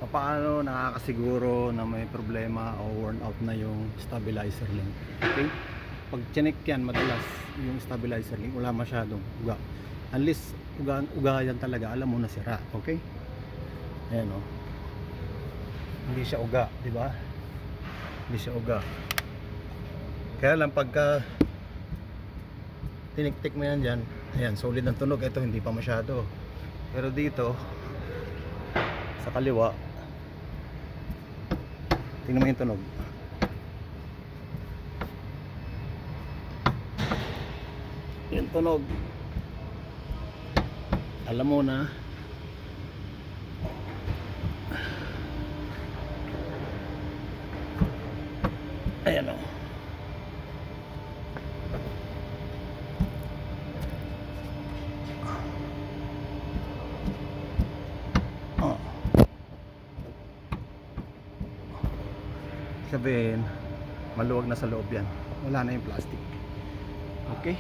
paano nakakasiguro na may problema o worn out na yung stabilizer link. Okay, pag chinek yan madalas yung stabilizer link wala masyadong uga, unless uga yan talaga, alam mo na sira. Okay, ayan o, hindi siya uga, di ba? Hindi siya uga, kaya lang pagka tiniktik mo yan dyan, ayan, solid ng tunog. Ito hindi pa masyado, pero dito sa kaliwa, tingnan mo yung tunog. Yung tunog, alam mo na. Ayan o. Sabihin maluwag na sa loob yan, wala na yung plastic. Okay.